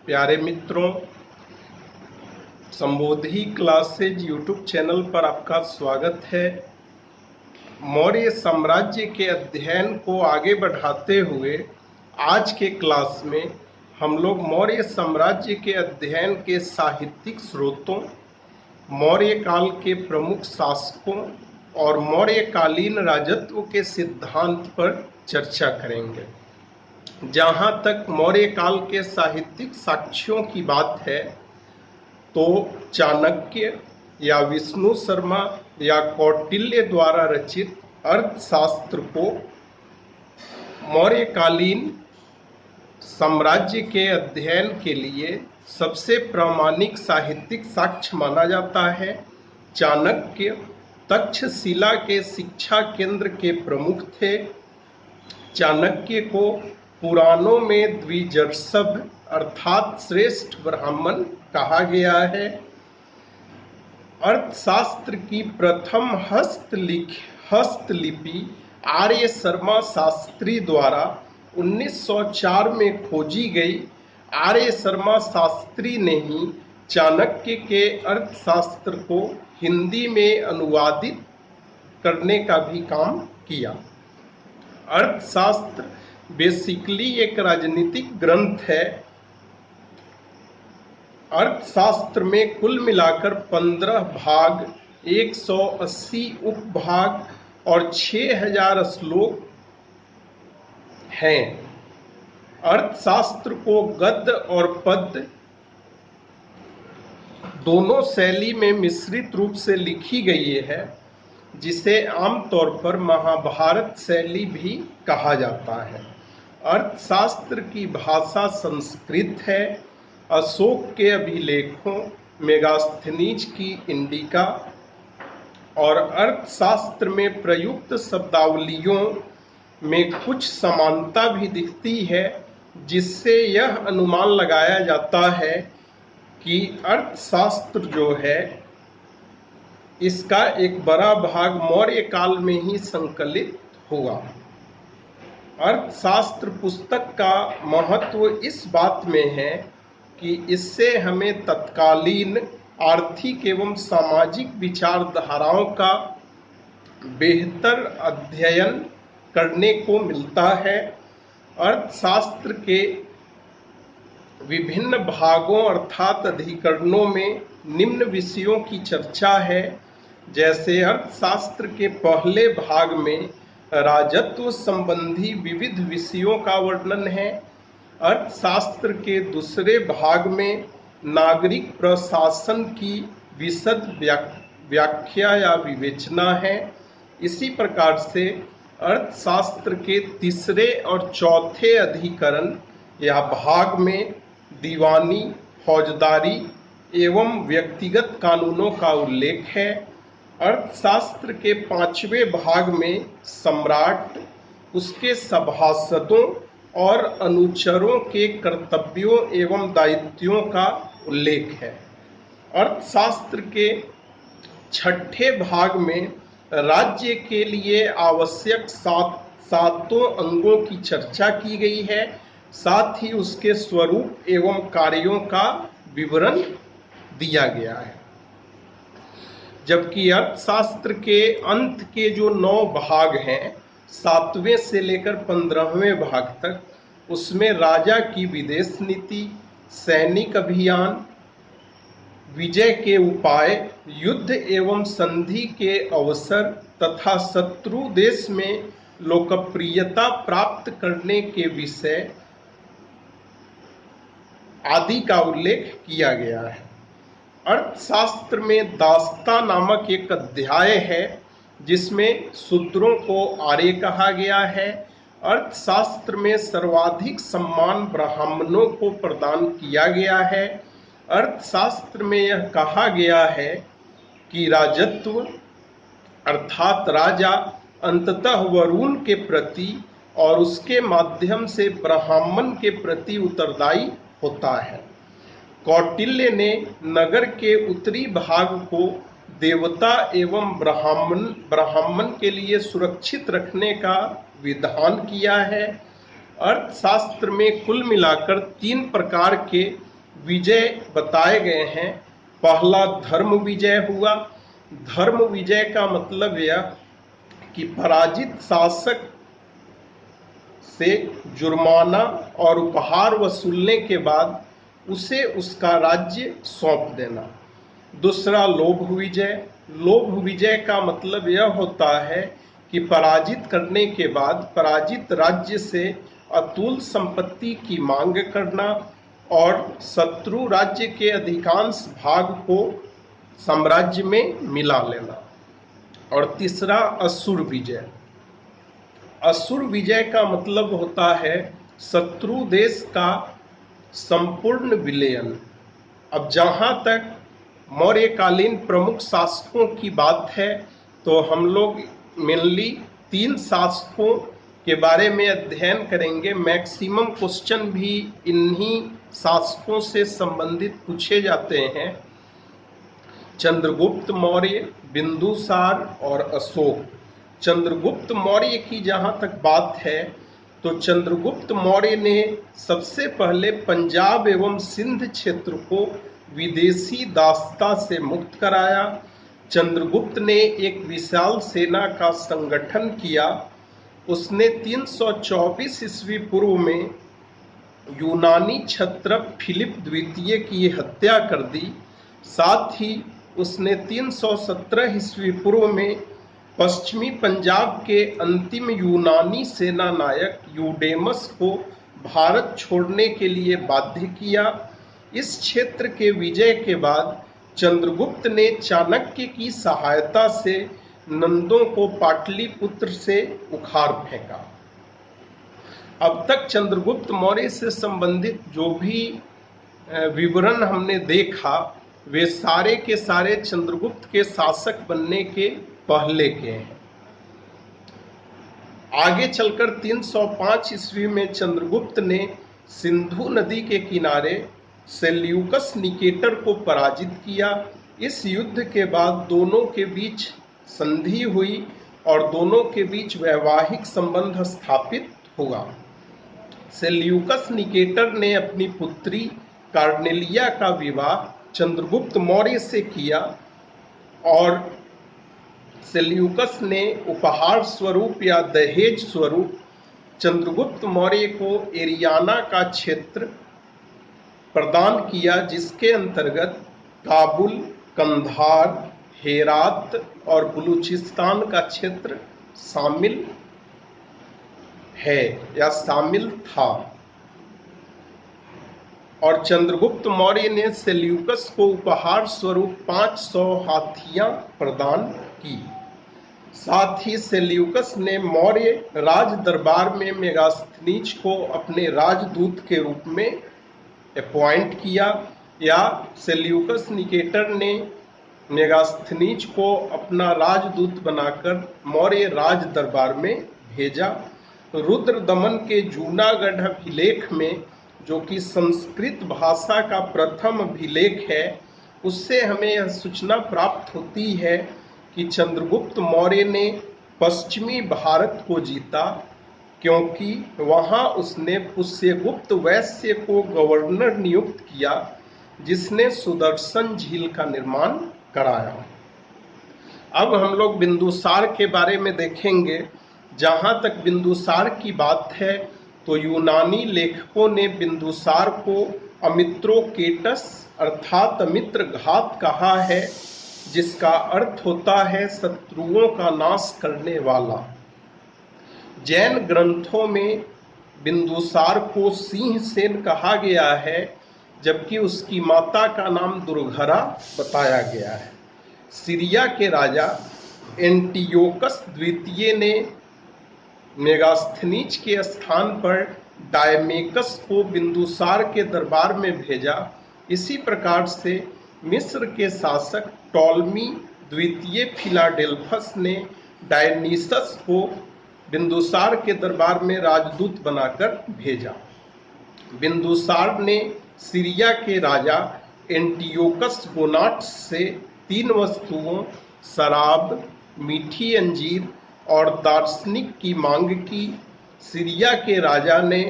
प्यारे मित्रों, संबोधि classes YouTube channel पर आपका स्वागत है। मौर्य साम्राज्य के अध्ययन को आगे बढ़ाते हुए आज के क्लास में हम लोग मौर्य साम्राज्य के अध्ययन के साहित्यिक स्रोतों, मौर्य काल के प्रमुख शासकों और मौर्यकालीन राजत्व के सिद्धांत पर चर्चा करेंगे। जहाँ तक मौर्य काल के साहित्यिक साक्ष्यों की बात है तो चाणक्य या विष्णु शर्मा या कौटिल्य द्वारा रचित अर्थशास्त्र को मौर्यकालीन साम्राज्य के अध्ययन के लिए सबसे प्रामाणिक साहित्यिक साक्ष्य माना जाता है। चाणक्य तक्षशिला के शिक्षा केंद्र के प्रमुख थे। चाणक्य को पुराणों में द्विजर्षभ अर्थात श्रेष्ठ ब्राह्मण कहा गया है। अर्थशास्त्र की प्रथम हस्तलिपि आर्य शर्मा शास्त्री द्वारा 1904 में खोजी गई। आर्य शर्मा शास्त्री ने ही चाणक्य के अर्थशास्त्र को हिंदी में अनुवादित करने का भी काम किया। अर्थशास्त्र बेसिकली एक राजनीतिक ग्रंथ है। अर्थशास्त्र में कुल मिलाकर 15 भाग, 180 उपभाग और 6000 श्लोक हैं। अर्थशास्त्र को गद्य और पद्य दोनों शैली में मिश्रित रूप से लिखी गई है, जिसे आमतौर पर महाभारत शैली भी कहा जाता है। अर्थशास्त्र की भाषा संस्कृत है। अशोक के अभिलेखों, मेगास्थनीज की इंडिका और अर्थशास्त्र में प्रयुक्त शब्दावलियों में कुछ समानता भी दिखती है, जिससे यह अनुमान लगाया जाता है कि अर्थशास्त्र जो है इसका एक बड़ा भाग मौर्य काल में ही संकलित हुआ। अर्थशास्त्र पुस्तक का महत्व इस बात में है कि इससे हमें तत्कालीन आर्थिक एवं सामाजिक विचारधाराओं का बेहतर अध्ययन करने को मिलता है। अर्थशास्त्र के विभिन्न भागों अर्थात अधिकरणों में निम्न विषयों की चर्चा है। जैसे अर्थशास्त्र के पहले भाग में राजत्व संबंधी विविध विषयों का वर्णन है। अर्थशास्त्र के दूसरे भाग में नागरिक प्रशासन की विशद व्याख्या या विवेचना है। इसी प्रकार से अर्थशास्त्र के तीसरे और चौथे अधिकरण या भाग में दीवानी, फौजदारी एवं व्यक्तिगत कानूनों का उल्लेख है। अर्थशास्त्र के पांचवें भाग में सम्राट, उसके सभासदों और अनुचरों के कर्तव्यों एवं दायित्वों का उल्लेख है। अर्थशास्त्र के छठे भाग में राज्य के लिए आवश्यक सातों अंगों की चर्चा की गई है, साथ ही उसके स्वरूप एवं कार्यों का विवरण दिया गया है। जबकि अर्थशास्त्र के अंत के जो 9 भाग हैं, 7वें से लेकर 15वें भाग तक, उसमें राजा की विदेश नीति, सैनिक अभियान, विजय के उपाय, युद्ध एवं संधि के अवसर तथा शत्रु देश में लोकप्रियता प्राप्त करने के विषय आदि का उल्लेख किया गया है। अर्थशास्त्र में दास्ता नामक एक अध्याय है, जिसमें शूद्रों को आर्य कहा गया है। अर्थशास्त्र में सर्वाधिक सम्मान ब्राह्मणों को प्रदान किया गया है। अर्थशास्त्र में यह कहा गया है कि राजत्व अर्थात राजा अंततः वरुण के प्रति और उसके माध्यम से ब्राह्मण के प्रति उत्तरदायी होता है। कौटिल्य ने नगर के उत्तरी भाग को देवता एवं ब्राह्मण के लिए सुरक्षित रखने का विधान किया है। अर्थशास्त्र में कुल मिलाकर 3 प्रकार के विजय बताए गए हैं। पहला धर्म विजय हुआ। धर्म विजय का मतलब यह कि पराजित शासक से जुर्माना और उपहार वसूलने के बाद उसे उसका राज्य सौंप देना। दूसरा लोभ विजय। लोभ विजय का मतलब यह होता है कि पराजित करने के बाद पराजित राज्य से अतुल संपत्ति की मांग करना और शत्रु राज्य के अधिकांश भाग को साम्राज्य में मिला लेना। और तीसरा असुर विजय। असुर विजय का मतलब होता है शत्रु देश का संपूर्ण विलयन। अब जहां तक मौर्यकालीन प्रमुख शासकों की बात है तो हम लोग मेनली 3 शासकों के बारे में अध्ययन करेंगे। मैक्सिमम क्वेश्चन भी इन्हीं शासकों से संबंधित पूछे जाते हैं। चंद्रगुप्त मौर्य, बिंदुसार और अशोक। चंद्रगुप्त मौर्य की जहां तक बात है तो चंद्रगुप्त मौर्य ने सबसे पहले पंजाब एवं सिंध क्षेत्र को विदेशी दासता से मुक्त कराया। चंद्रगुप्त ने एक विशाल सेना का संगठन किया। उसने 324 ईस्वी पूर्व में यूनानी क्षत्रप फिलिप द्वितीय की हत्या कर दी। साथ ही उसने 317 ईस्वी पूर्व में पश्चिमी पंजाब के अंतिम यूनानी सेना नायक यूडेमस को भारत छोड़ने के लिए बाध्य किया। इस क्षेत्र के विजय के बाद चंद्रगुप्त ने चाणक्य की सहायता से नंदों को पाटलिपुत्र से उखाड़ फेंका। अब तक चंद्रगुप्त मौर्य से संबंधित जो भी विवरण हमने देखा वे सारे के सारे चंद्रगुप्त के शासक बनने के पहले के हैं। आगे चलकर 305 ईस्वी में चंद्रगुप्त ने सिंधु नदी के किनारे सेल्यूकस निकेटर को पराजित किया। इस युद्ध के बाद दोनों के बीच संधि हुई और दोनों के बीच वैवाहिक संबंध स्थापित हुआ। सेल्यूकस निकेटर ने अपनी पुत्री कार्नेलिया का विवाह चंद्रगुप्त मौर्य से किया और सेल्यूकस ने उपहार स्वरूप या दहेज स्वरूप चंद्रगुप्त मौर्य को एरियाना का क्षेत्र प्रदान किया, जिसके अंतर्गत काबुल, कंधार, हेरात और बलूचिस्तान का क्षेत्र शामिल है या शामिल था। और चंद्रगुप्त मौर्य ने सेल्यूकस को उपहार स्वरूप 500 हाथियां प्रदान की। साथ ही सेल्यूकस ने मौर्य राज दरबार में मेगास्थनीज को अपने राजदूत के रूप में अपॉइंट किया, या सेल्यूकस निकेटर ने मेगास्थनीज को अपना राजदूत बनाकर मौर्य राज दरबार में भेजा। रुद्रदमन के जूनागढ़ अभिलेख में, जो कि संस्कृत भाषा का प्रथम अभिलेख है, उससे हमें यह सूचना प्राप्त होती है कि चंद्रगुप्त मौर्य ने पश्चिमी भारत को जीता, क्योंकि वहां उसने पुष्यगुप्त वैश्य को गवर्नर नियुक्त किया, जिसने सुदर्शन झील का निर्माण कराया। अब हम लोग बिंदुसार के बारे में देखेंगे। जहां तक बिंदुसार की बात है तो यूनानी लेखकों ने बिंदुसार को अमित्रोकेटस अर्थात अमित्र घात कहा है, जिसका अर्थ होता है शत्रुओं का नाश करने वाला। जैन ग्रंथों में बिंदुसार को सिंहसेन कहा गया है, जबकि उसकी माता का नाम दुर्घरा बताया गया है। सीरिया के राजा एंटियोकस द्वितीय ने मेगास्थनीज के स्थान पर डायमेकस को बिंदुसार के दरबार में भेजा। इसी प्रकार से मिस्र के शासक टॉलमी द्वितीय फिलाडेल्फस ने डायनीसस को बिंदुसार के दरबार में राजदूत बनाकर भेजा। बिंदुसार ने सीरिया के राजा एंटियोकस गोनाट्स से 3 वस्तुओं शराब, मीठी अंजीर और दार्शनिक की मांग की। सीरिया के राजा ने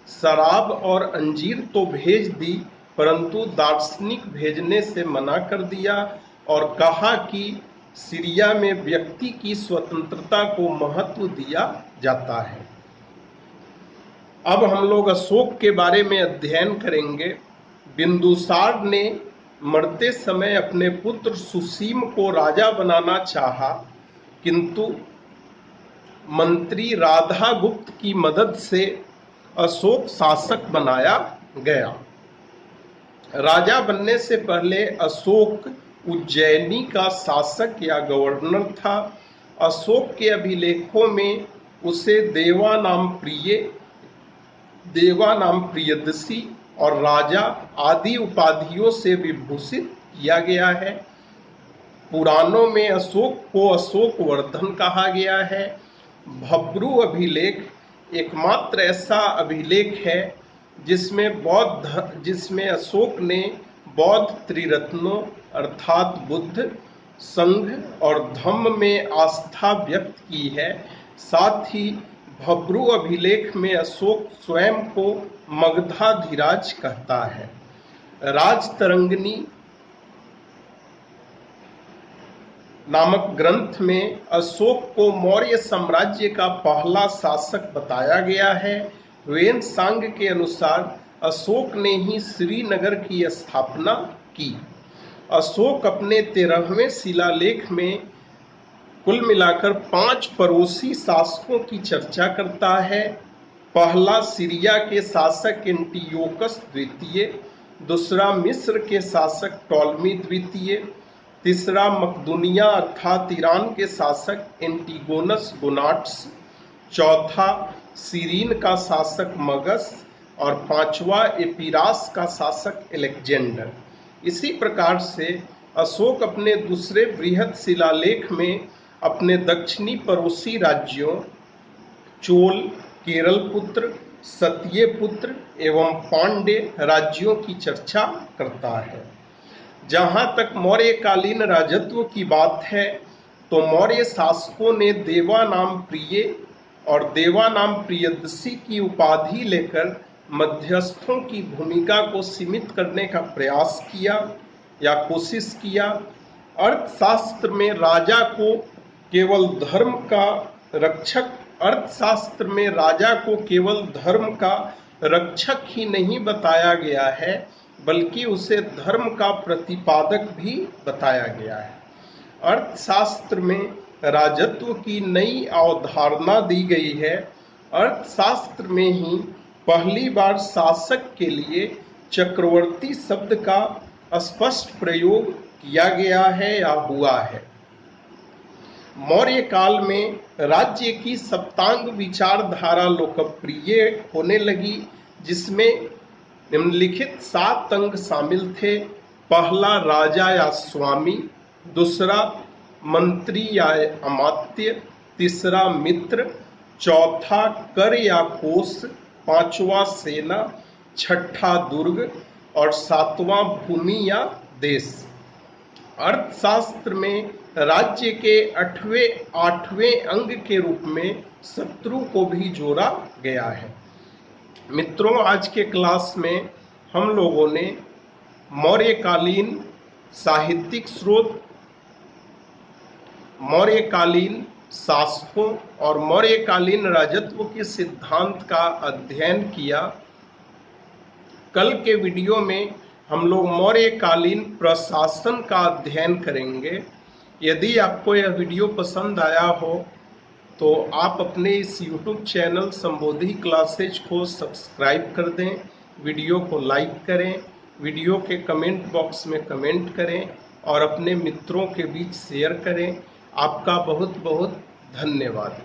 शराब और अंजीर तो भेज दी, परंतु दार्शनिक भेजने से मना कर दिया और कहा कि सीरिया में व्यक्ति की स्वतंत्रता को महत्व दिया जाता है। अब हम लोग अशोक के बारे में अध्ययन करेंगे। बिंदुसार ने मरते समय अपने पुत्र सुसीम को राजा बनाना चाहा, किंतु मंत्री राधागुप्त की मदद से अशोक शासक बनाया गया। राजा बनने से पहले अशोक उज्जैनी का शासक या गवर्नर था। अशोक के अभिलेखों में उसे देवा नाम प्रियदर्शी और राजा आदि उपाधियों से विभूषित किया गया है। पुराणों में अशोक को अशोक वर्धन कहा गया है। भब्रू अभिलेख एकमात्र ऐसा अभिलेख है जिसमें अशोक ने बौद्ध त्रिरत्नों अर्थात बुद्ध, संघ और धम्म में आस्था व्यक्त की है। साथ ही भब्रू अभिलेख में अशोक स्वयं को मगधाधिराज कहता है। राजतरंगिणी नामक ग्रंथ में अशोक को मौर्य साम्राज्य का पहला शासक बताया गया है। वेनसांग के अनुसार अशोक ने ही श्रीनगर की स्थापना की। अशोक अपने 13वें शिलालेख में कुल मिलाकर 5 पड़ोसी शासकों की चर्चा करता है। पहला सीरिया के शासक एंटियोकस द्वितीय, दूसरा मिस्र के शासक टॉलमी द्वितीय, तीसरा मकदूनिया अर्थात ईरान के शासक एंटिगोनस गोनाट्स, चौथा सीरीन का शासक मगस और पांचवा एपिरास का शासक एलेक्जेंडर। इसी प्रकार से अशोक अपने दूसरे बृहद शिलालेख में अपने दक्षिणी पड़ोसी राज्यों चोल, केरल पुत्र, सत्य पुत्र एवं पांड्य राज्यों की चर्चा करता है। जहां तक मौर्यकालीन राजत्व की बात है तो मौर्य शासकों ने देवा नाम प्रिय और देवा नाम प्रियदर्शी की उपाधि लेकर मध्यस्थों की भूमिका को सीमित करने का प्रयास किया या कोशिश किया। अर्थशास्त्र में राजा को केवल धर्म का रक्षक ही नहीं बताया गया है, बल्कि उसे धर्म का प्रतिपादक भी बताया गया है। अर्थशास्त्र में राजत्व की नई अवधारणा दी गई है। अर्थशास्त्र में ही पहली बार शासक के लिए चक्रवर्ती शब्द का स्पष्ट प्रयोग किया गया है या हुआ है। मौर्य काल में राज्य की सप्तांग विचारधारा लोकप्रिय होने लगी, जिसमें निम्नलिखित 7 अंग शामिल थे। पहला राजा या स्वामी, दूसरा मंत्री या अमात्य, तीसरा मित्र, चौथा कर या कोष, पांचवा सेना, छठा दुर्ग और सातवां भूमि या देश। अर्थशास्त्र में राज्य के 8वें अंग के रूप में शत्रु को भी जोड़ा गया है। मित्रों, आज के क्लास में हम लोगों ने मौर्यकालीन साहित्यिक स्रोत, मौर्यकालीन शासकों और मौर्यकालीन राजत्व के सिद्धांत का अध्ययन किया। कल के वीडियो में हम लोग मौर्यकालीन प्रशासन का अध्ययन करेंगे। यदि आपको यह वीडियो पसंद आया हो तो आप अपने इस YouTube चैनल संबोधि क्लासेज को सब्सक्राइब कर दें, वीडियो को लाइक करें, वीडियो के कमेंट बॉक्स में कमेंट करें और अपने मित्रों के बीच शेयर करें। आपका बहुत बहुत धन्यवाद।